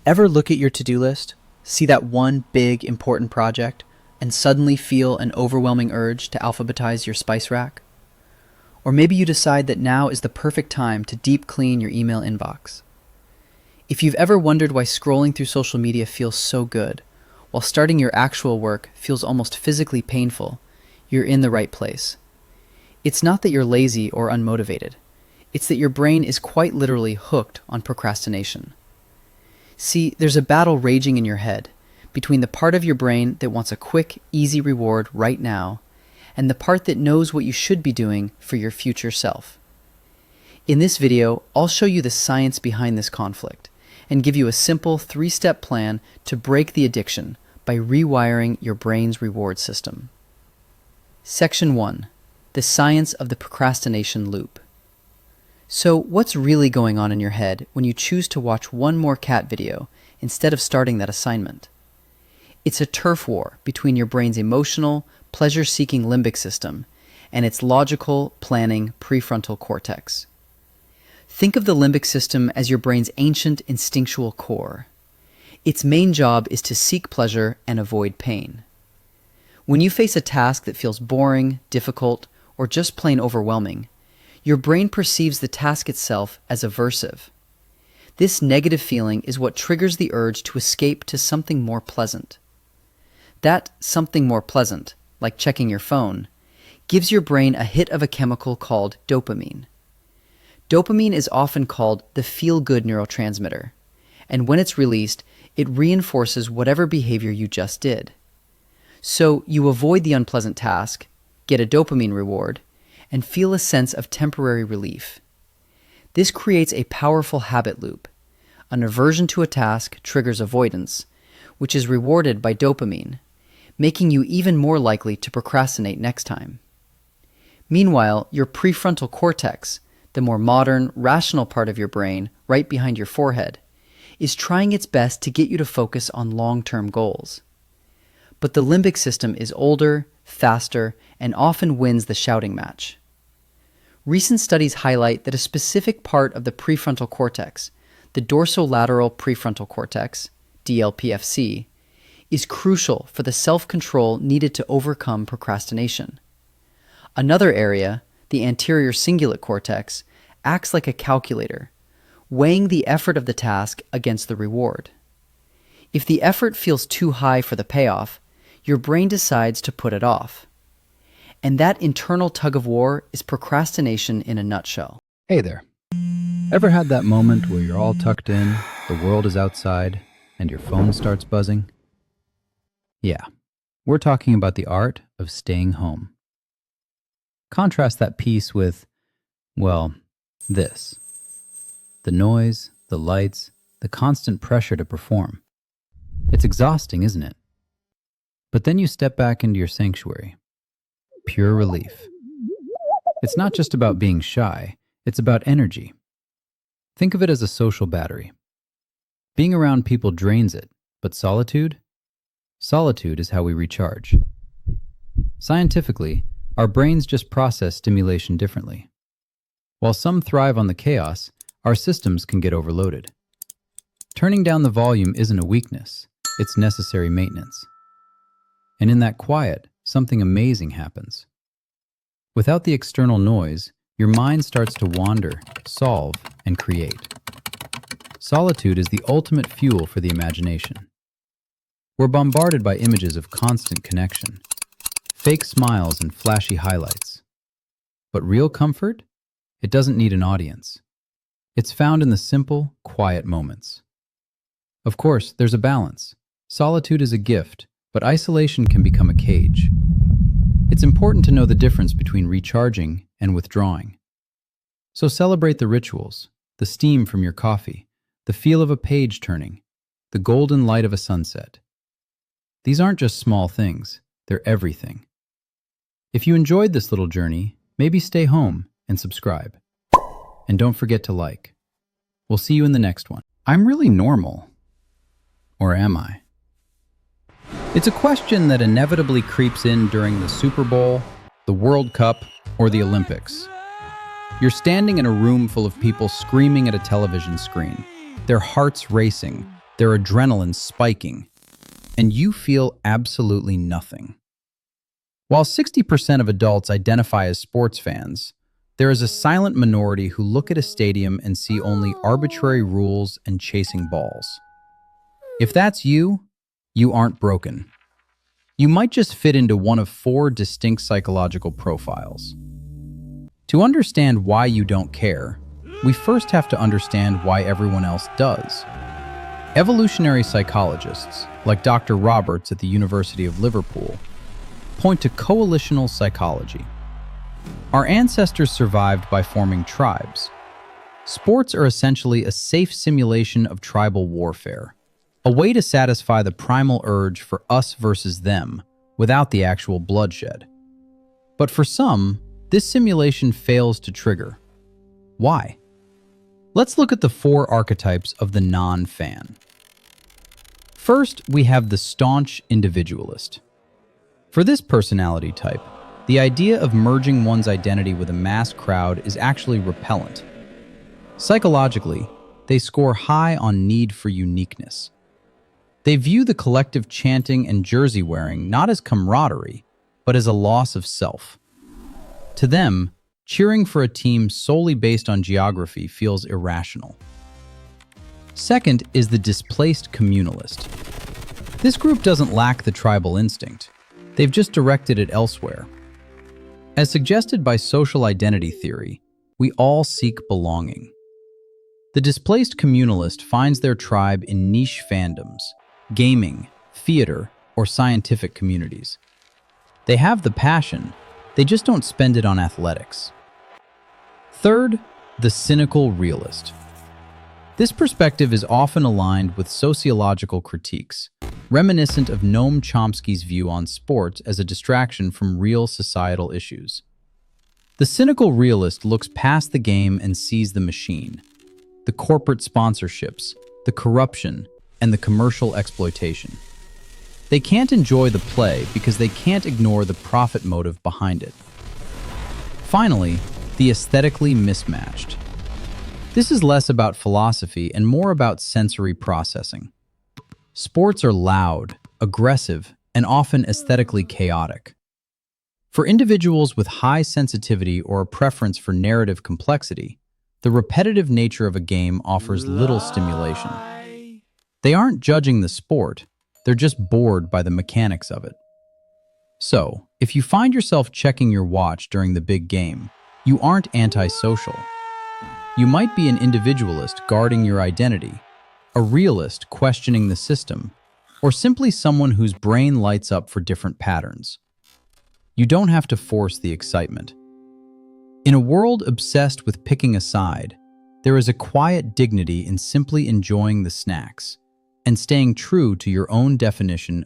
Ever look at your to-do list, see that one big, important project, and suddenly feel an overwhelming urge to alphabetize your spice rack? Or maybe you decide that now is the perfect time to deep clean your email inbox. If you've ever wondered why scrolling through social media feels so good, while starting your actual work feels almost physically painful, you're in the right place. It's not that you're lazy or unmotivated. It's that your brain is quite literally hooked on procrastination. See, there's a battle raging in your head between the part of your brain that wants a quick, easy reward right now and the part that knows what you should be doing for your future self. In this video, I'll show you the science behind this conflict and give you a simple 3-step plan to break the addiction by rewiring your brain's reward system. Section 1. The science of the procrastination loop. So, what's really going on in your head when you choose to watch one more cat video instead of starting that assignment? It's a turf war between your brain's emotional, pleasure-seeking limbic system and its logical, planning, prefrontal cortex. Think of the limbic system as your brain's ancient instinctual core. Its main job is to seek pleasure and avoid pain. When you face a task that feels boring, difficult, or just plain overwhelming, your brain perceives the task itself as aversive. This negative feeling is what triggers the urge to escape to something more pleasant. That something more pleasant, like checking your phone, gives your brain a hit of a chemical called dopamine. Dopamine is often called the feel-good neurotransmitter, and when it's released, it reinforces whatever behavior you just did. So you avoid the unpleasant task, get a dopamine reward, and feel a sense of temporary relief. This creates a powerful habit loop. An aversion to a task triggers avoidance, which is rewarded by dopamine, making you even more likely to procrastinate next time. Meanwhile, your prefrontal cortex, the more modern, rational part of your brain right behind your forehead, is trying its best to get you to focus on long-term goals. But the limbic system is older, faster, and often wins the shouting match. Recent studies highlight that a specific part of the prefrontal cortex, the dorsolateral prefrontal cortex, DLPFC, is crucial for the self-control needed to overcome procrastination. Another area, the anterior cingulate cortex, acts like a calculator, weighing the effort of the task against the reward. If the effort feels too high for the payoff, your brain decides to put it off. And that internal tug-of-war is procrastination in a nutshell. Hey there. Ever had that moment where you're all tucked in, the world is outside, and your phone starts buzzing? Yeah, we're talking about the art of staying home. Contrast that peace with, well, this. The noise, the lights, the constant pressure to perform. It's exhausting, isn't it? But then you step back into your sanctuary. Pure relief. It's not just about being shy, it's about energy. Think of it as a social battery. Being around people drains it, but solitude? Solitude is how we recharge. Scientifically, our brains just process stimulation differently. While some thrive on the chaos, our systems can get overloaded. Turning down the volume isn't a weakness, it's necessary maintenance. And in that quiet, something amazing happens. Without the external noise, your mind starts to wander, solve, and create. Solitude is the ultimate fuel for the imagination. We're bombarded by images of constant connection, fake smiles and flashy highlights. But real comfort? It doesn't need an audience. It's found in the simple, quiet moments. Of course, there's a balance. Solitude is a gift, but isolation can become a cage. It's important to know the difference between recharging and withdrawing. So celebrate the rituals, the steam from your coffee, the feel of a page turning, the golden light of a sunset. These aren't just small things, they're everything. If you enjoyed this little journey, maybe stay home and subscribe. And don't forget to like. We'll see you in the next one. I'm really normal. Or am I? It's a question that inevitably creeps in during the Super Bowl, the World Cup, or the Olympics. You're standing in a room full of people screaming at a television screen, their hearts racing, their adrenaline spiking, and you feel absolutely nothing. While 60% of adults identify as sports fans, there is a silent minority who look at a stadium and see only arbitrary rules and chasing balls. If that's you, you aren't broken. You might just fit into one of 4 distinct psychological profiles. To understand why you don't care, we first have to understand why everyone else does. Evolutionary psychologists, like Dr. Roberts at the University of Liverpool, point to coalitional psychology. Our ancestors survived by forming tribes. Sports are essentially a safe simulation of tribal warfare, a way to satisfy the primal urge for us versus them without the actual bloodshed. But for some, this simulation fails to trigger. Why? Let's look at the 4 archetypes of the non-fan. First, we have the staunch individualist. For this personality type, the idea of merging one's identity with a mass crowd is actually repellent. Psychologically, they score high on need for uniqueness. They view the collective chanting and jersey wearing not as camaraderie, but as a loss of self. To them, cheering for a team solely based on geography feels irrational. Second is the displaced communalist. This group doesn't lack the tribal instinct. They've just directed it elsewhere. As suggested by social identity theory, we all seek belonging. The displaced communalist finds their tribe in niche fandoms, gaming, theater, or scientific communities. They have the passion, they just don't spend it on athletics. Third, the cynical realist. This perspective is often aligned with sociological critiques, reminiscent of Noam Chomsky's view on sports as a distraction from real societal issues. The cynical realist looks past the game and sees the machine, the corporate sponsorships, the corruption, and the commercial exploitation. They can't enjoy the play because they can't ignore the profit motive behind it. Finally, the aesthetically mismatched. This is less about philosophy and more about sensory processing. Sports are loud, aggressive, and often aesthetically chaotic. For individuals with high sensitivity or a preference for narrative complexity, the repetitive nature of a game offers little stimulation. They aren't judging the sport, they're just bored by the mechanics of it. So, if you find yourself checking your watch during the big game, you aren't antisocial. You might be an individualist guarding your identity, a realist questioning the system, or simply someone whose brain lights up for different patterns. You don't have to force the excitement. In a world obsessed with picking a side, there is a quiet dignity in simply enjoying the snacks and staying true to your own definition